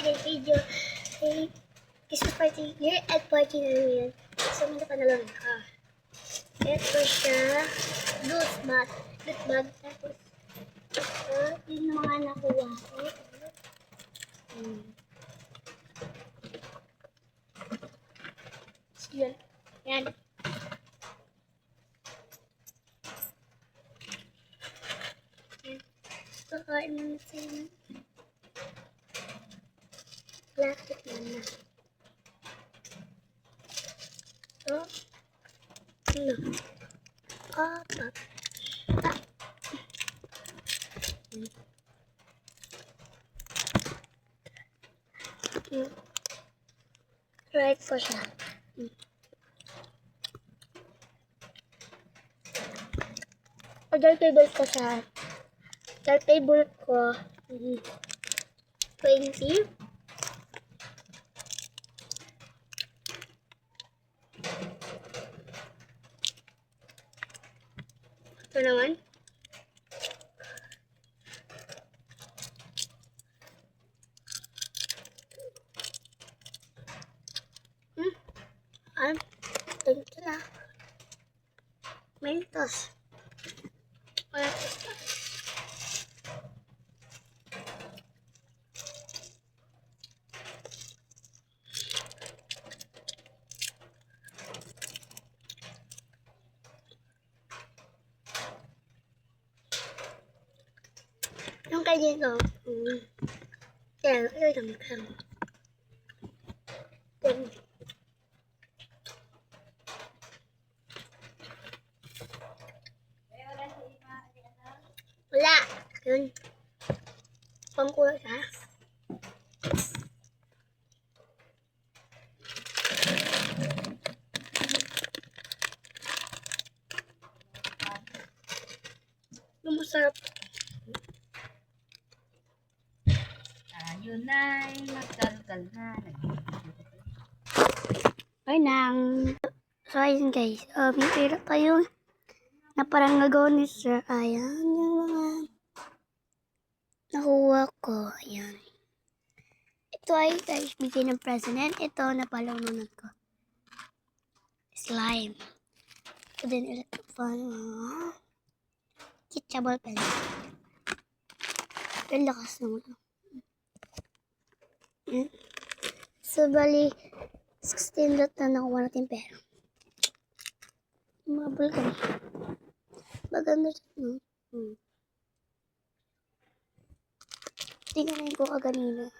today's video ay Christmas party, year-end party namin yun. So, may napanalon ka. Ito siya, loose bag. Tapos, yun yung mga nakuha ko. So, yun. Yan. Kakain mo na sa'yo. Plastic na. So, ano? Pop. Right ko siya. Other table ko sa table ko 20. Ito naman. Ito na. Mentos. Yung kay dito. Kaya, ito lang. Wala. Yun. Pangkulo siya. Yung masarap. Yun na, magkalkal na. Ay nang. So, ayun guys. May pera kayo na parang nagawa ni Sir. Ayan. Yung mga nakuha ko. Ayan. Ito ay guys, bigay ng president. Ito, napalamunan ko. Slime. Ito din electric fan. Kitchabal pen. Ang lakas naman. So, bali, 16 lot na nakuha natin pera. Mabal ka na. Maganda siya. Tingnan ko kaganina.